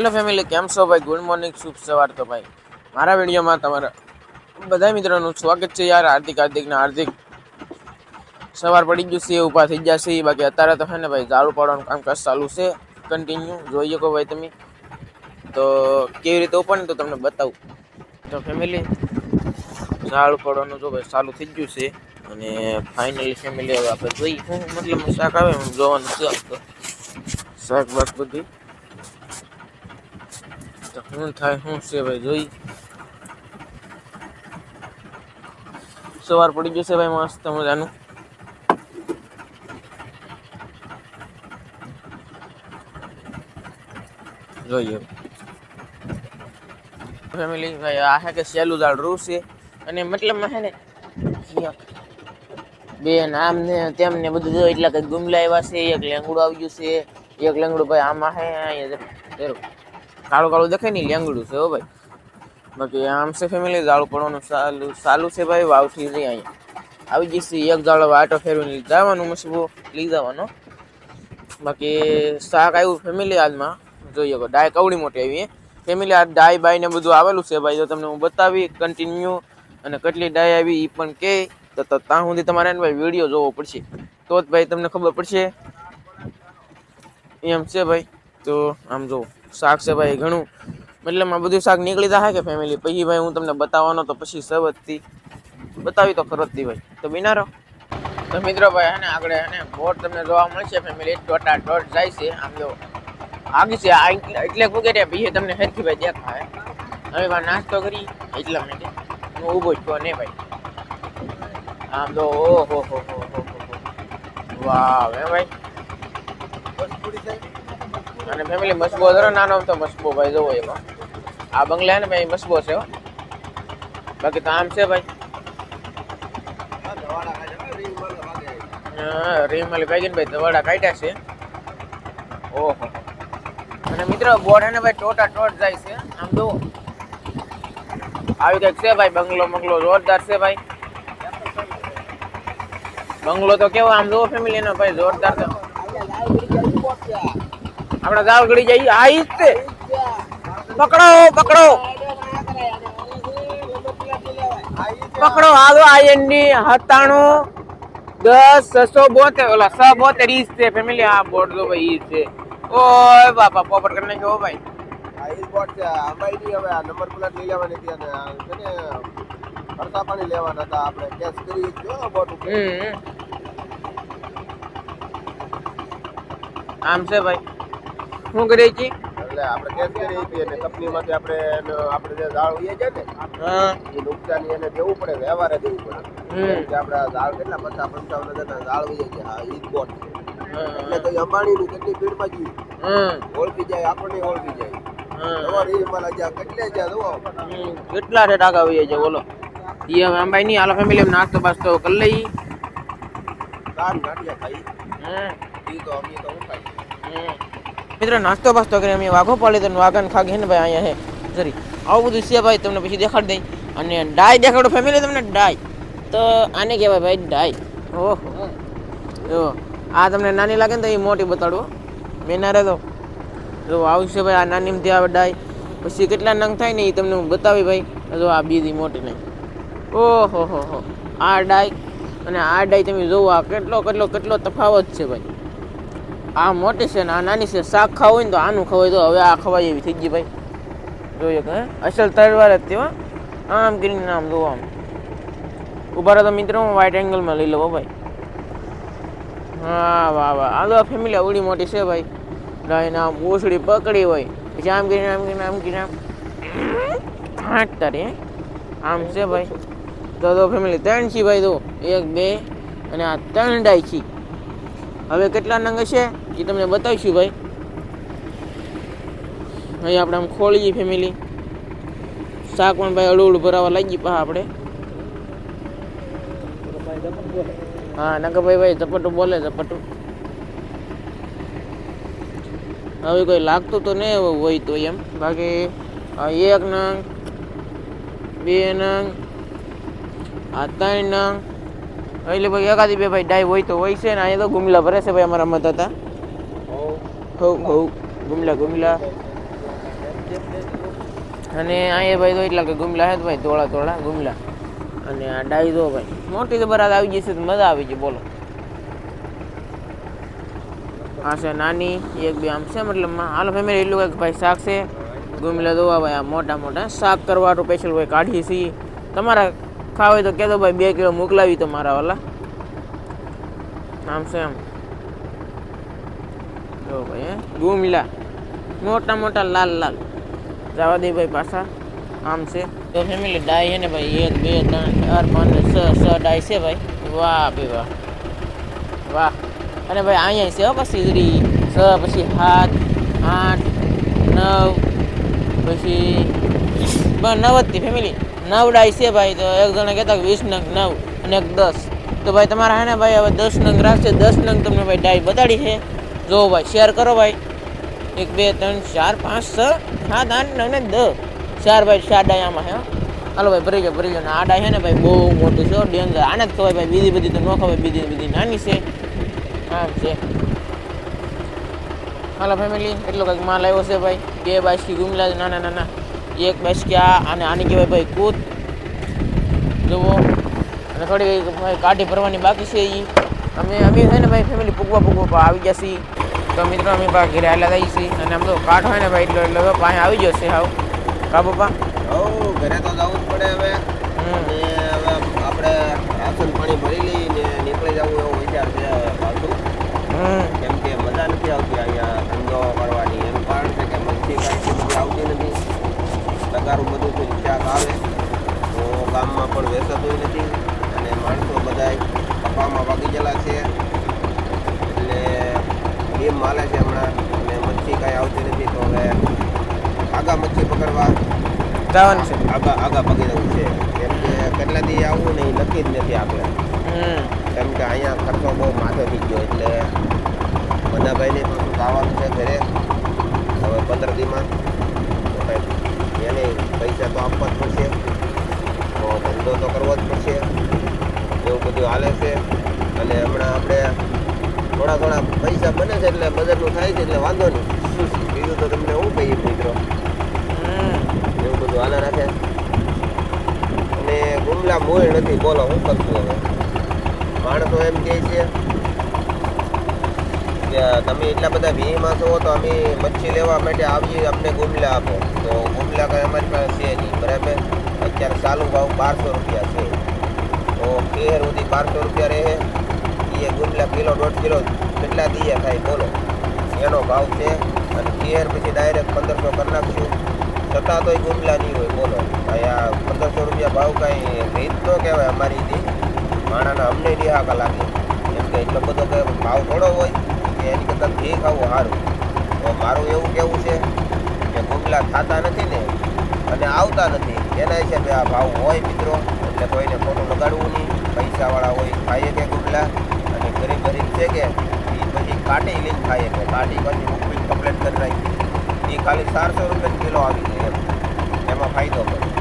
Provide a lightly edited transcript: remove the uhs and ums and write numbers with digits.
Hello family, કેમ છો ભાઈ? ગુડ મોર્નિંગ, શુભ સવાર. તો ભાઈ મારા વિડીયોમાં તમારા બધા મિત્રોનું સ્વાગત છે. યાર હાર્દિક સવાર પડી ગયું છે, ઊભા થઈ જશે. બાકી અત્યારે તો હે ને ભાઈ ઝાડુ પાડવાનું કામકાજ ચાલુ છે, કન્ટિન્યુ જોઈએ કો ભાઈ તમે. તો કેવી રીતે ઉપર ને તો તમને બતાવું. તો ફેમિલી ઝાડુ પાડવાનું જો ભાઈ ચાલુ થઈ ગયું છે. અને ફાઇનલી ફેમિલી હવે આપણે જોઈ હું મતલબ શાક આવે જોવાનું છે. તો શાક બાક બધી શું થાય શું છે ભાઈ જોઈ. સવાર પડી જશે ભાઈ મસ્ત મજાનું. જોઈએ ફેમિલી ભાઈ આ હે કે સહેલું ઝાડ રૂ છે. અને મતલબ હે ને બેન આમ ને તેમ ને બધું જો એટલા કઈ ગુમલા એવા છે. એક લેંગડું આવ્યું છે. એક લેંગડું ભાઈ આમાં હે કાળું કાળું દેખાય ને લેંગડું છે હો ભાઈ. બાકી આમ છે ફેમિલી ઝાડુ પડવાનું ચાલુ છે ભાઈ. વાવથી જઈ અહીંયા આવી જશે. એક ઝાડો આટો ફેરવીને જવાનું મસબો લઈ જવાનો. બાકી શાક આવ્યું ફેમિલી આજમાં જોઈએ ડાય કવડી મોટી આવી ફેમિલી. આ ડાય બાય ને બધું આવેલું છે ભાઈ. તો તમને હું બતાવી કન્ટિન્યુ અને કેટલી ડાય આવી એ પણ કે તો ત્યાં સુધી તમારે ભાઈ વિડીયો જોવો પડશે. તો જ ભાઈ તમને ખબર પડશે એમ છે ભાઈ. તો આમ જો શાક છે ભાઈ ઘણું, મતલબ આ બધું શાક નીકળી જાય કે ફેમિલી. પછી ભાઈ હું તમને બતાવવાનો તો પછી સવજથી બતાવી તો ખરો જ ભાઈ. તો બિના રહો. તો મિત્રો ભાઈ હે ને આગળ હે ને બોટ તમને જોવા મળશે ફેમિલી. ટોટા ટોટ જાય છે આમ જો આગી છે એટલે વગેરે બીજે તમને હેરથી ભાઈ દેખાય. હવે ભાઈ નાસ્તો કરી એટલા માટે હું ઊભો જ તો નહીં ભાઈ. આમ તો ઓહો હો વાહ હે ભાઈ. અને ફેમિલી મસબો ધરો નાનો તો મસબો ભાઈ જોવો એમાં. આ બંગલા હે ને ભાઈ મસબો છે. બાકી તો આમ છે ભાઈ. રીમલ ભાઈ ભાઈ દવાડા કાઢ્યા છે. ઓહો. અને મિત્રો બોર્ડ હે ને ભાઈ ટોટા ટોટ જાય છે આમ જો આવી કઈક છે ભાઈ. બંગલો જોરદાર છે ભાઈ. બંગલો તો કેવો આમ જો ફેમિલી નો ભાઈ જોરદાર. તો આપડા જાવ ગળી જાય આ ઈ તે પકડો હાલો. આઈએનડી 97 10 672 ઓલા 672 ઈ છે ફેમિલી. આ બોર્ડ જો ભાઈ ઈ છે. ઓય બાપા પોપટ કરી નાખ્યો ભાઈ. આ ઈ બોર્ડ છે. આમાં ઈ હવે આ નંબર પ્લેટ લઈ લેવાની હતી અને છે ને ખર્ચા પાણી લેવાના હતા. આપણે કેશ કરી જો બોર્ડ ઉપર. આમ છે ભાઈ. શું કરીએ છીએ એટલે આપણે કેશ કરી હતી અને કંપનીમાંથી આપણે જે ઝાડ ઉઈએ છે ને એ નુકસાન એને દેવું પડે, વ્યવહારે દેવું પડે. કે આપણે ઝાડ કેટલા 50-55 ઝાડ ઉઈએ છે. આ ઈ બોર્ડ છે એટલે તો અંબાણીની કેટલી સ્પીડમાં ગયું ઓળખી જાય, આપણને ઓળખી જાય. કેટલા રેટ આગળ આવી જાય બોલો. એ હવે અંબાઈ ની હાલો ફેમિલી નાસ્તો બાસ્તો કરી લઈ. મિત્રો નાસ્તો બાસ્તો કરી અમે વાઘો પાડી તો વાઘન ખાગી ને ભાઈ અહીંયા હે જરી આવું બધું છે ભાઈ. તમને પછી દેખાડી દઈ. અને ડાય દેખાડો ફેમિલી તમને. ડાય તો આને કહેવાય ભાઈ ડાય. ઓહો જો આ તમને નાની લાગે ને તો એ મોટી બતાડો મેના રે. તો જો આવશે ભાઈ. આ નાનીમાંથી આવે ડાય. પછી કેટલા નંગ થાય ને એ તમને હું બતાવી ભાઈ. જો આ બીજી મોટી નહીં. ઓહો હો આ ડાય અને આ ડાય તમે જોવો આ કેટલો તફાવત છે ભાઈ. આ મોટી છે ને આ નાની છે. શાક ખાવું હોય ને તો આનું ખવાય. તો હવે આ ખવાય એવી થઈ ગઈ ભાઈ. જોઈએ કે અસલ તરવાર જ તેવા આમ કરીને આમ જોવો આમ ઉભા રહો તો મિત્રો હું વાઇટ એંગલમાં લઈ લઉં ભાઈ. હા વાહ આ તો ફેમિલી અવડી મોટી છે ભાઈ. ડાયને આમ ઓસડી પકડી હોય પછી આમ કરીને હાંટતા રે આમ છે ભાઈ. તો ફેમિલી 3 છી ભાઈ. તો 1 2 અને આ 3 ડાય છી. હવે કેટલા નંગ હશે એ તમને બતાવીશું ભાઈ. અહીં આપણે આમ ખોલીએ ફેમિલી. શાક પણ ભાઈ અડું ભરાવા લાગી પા આપણે. હા નગરભાઈ ઝપટું બોલે ઝપટું. હવે કોઈ લાગતું તો નહીં હોય તો એમ. બાકી 1 નંગ 2 નંગ આ 3 નંગ એટલે ભાઈ એકાદી બે ભાઈ ડાય હોય તો હોય છે ને. અહીંયા તો ગુમલા ભરે છે ભાઈ. અમારા મત હતા હો ગુમલા અને અહીંયા ભાઈ તો એટલા કે ગુમલા હે તો ભાઈ ધોળા ધોળા ગુમલા. અને આ ડાઈ જો ભાઈ મોટી તો બરાબર આવી જશે તો મજા આવી ગઈ બોલો. આ છે નાની એક બે આમ છે મતલબમાં. હાલો ફેમિલી એટલું કંઈક ભાઈ શાક છે ગુમલા દોવા ભાઈ. આ મોટા મોટા શાક કરવાનું સ્પેશિયલ ભાઈ કાઢીએ છીએ. તમારા ખાવ હોય તો કહેતો ભાઈ 2 કિલો મોકલાવી તો મારા વાલા. આમ છે આમ જો ભાઈ ગુમલા મોટા મોટા લાલ લાલ જવા દે ભાઈ પાછા. આમ છે તો ફેમિલી ડાય છે ને ભાઈ 1 2 3 4 5 6 ડાય છે ભાઈ. વાહ ભાઈ વાહ વાહ. અને ભાઈ અહીંયા છે પછી 6 પછી 7 8 9 પછી 9 જ ફેમિલી 9 ડાય છે ભાઈ. તો એક જણા કહેતા 20 નંગ 9 અને એક 10. તો ભાઈ તમારા હે ને ભાઈ હવે 10 નંગ રાખશે. 10 નંગ તમને ભાઈ ડાય બતાડી છે. જો ભાઈ શેર કરો ભાઈ. 1 2 3 4 5 6 7 8 9 ને 10 4 ભાઈ 4 ડાય આમાં હે. હાલો ભાઈ ભરી જાઓ ભરી જાઓ. ને આ ડાય છે ને ભાઈ બહુ મોટું છે ડેન્જર. આને જ ખવાય ભાઈ. બીજી બધી તો ન ખવાય. બીજી નાની છે આમ છે. હાલો ફેમિલી એટલો કંઈક માલ આવ્યો છે ભાઈ. 2 બાસકી ગુમલા નાના નાના. 1 બાસકી આ અને આની કહેવાય ભાઈ કૂદ જુઓ. અને થોડી ભાઈ કાઢી ભરવાની બાકી છે એ. અમે છે ને ભાઈ ફેમિલી પૂગવા આવી જશે. તો મિત્રો અમે ભાઈ ઘરે હાલા જઈએ છીએ. અને આમ તો કાઠ હોય ને ભાઈ એટલે પાસે આવી જશે હાવ કા પપ્પા. ઘરે તો જવું જ પડે હવે. અને હવે આપણે રાશન પાણી ભરી લઈને નીકળી જવું એવો વિચાર છે પાછું. કેમ કે મજા નથી આવતી અહીંયા ધંધો કરવાની. એનું કારણ છે કે મચ્છી કાંઈ બધી આવતી નથી. તગારું બધું શાક આવે તો ગામમાં પણ વેચાતું નથી. અને માણસો બધા કપામાં વાગી ગયેલા છે એટલે ગેમ હાલે છે હમણાં. અને મચ્છી કાંઈ આવતી નથી તો હવે આગા મચ્છી પકડવા જવાનું છે. આગા પકડી જવું છે. કેમ કે કેટલાથી આવવું ને એ નક્કી જ નથી આપણે. કેમ કે અહીંયા ખર્ચો બહુ માથે થઈ ગયો એટલે મનાભાઈને પાછું આવવાનું છે ઘરે હવે 15 દીમાં. તો કંઈક એને પૈસા તો આપવા જ પડશે. તો ધંધો તો કરવો જ પડશે. એવું બધું હાલે છે. અને હમણાં આપણે થોડા પૈસા બને છે એટલે બજારનું થાય છે એટલે વાંધો નહીં. બીજું તો તમને હું કહીએ મિત્રો. એવું બધું હાલે રાખે. અને ગુમલા મૂળ નથી બોલો શું કરશું હવે. માણસો એમ કહે છે કે તમે એટલા બધા વીમાં છો તો અમે મચ્છી લેવા માટે આવીએ અમને ગુમલા આપો. તો ગુમલા કંઈ અમારી પાસે છે નહીં બરાબર. અત્યારે ચાલુ ભાવ 1200 રૂપિયા છે. તો કેર સુધી 1200 રૂપિયા રહે. એ ગુમલા કિલો 1.5 કિલો કેટલા દીએ થાય બોલો એનો ભાવ છે. અને કેર પછી ડાયરેક્ટ 1500 કરી નાખશું છતાં તોય ગુમલા નહીં હોય બોલો. અહીંયા 1500 રૂપિયા ભાવ કાંઈ રીત ન કહેવાય અમારીથી. માણાના અમને ડિહાકા લાગે. કેમ કે એટલો બધો કે ભાવ થોડો હોય કે એની કરતાં ઘી ખાવું સારું. તો મારું એવું કહેવું છે કે ગુમલા ખાતા નથી ને અને આવતા નથી એના હિસાબે આ ભાવ હોય મિત્રો. એટલે કોઈને ખોટું લગાડવું નહીં. પૈસાવાળા હોય ખાઈએ કે ગુમલા. અને ગરીબ છે કે એ પછી કાઢી લઈને ખાઈએ કે કાઢી પછી મૂકવી કમ્પ્લેટ કરી નાખી. એ ખાલી 400 રૂપિયા કિલો આવી જાય એમાં ફાયદો પડે.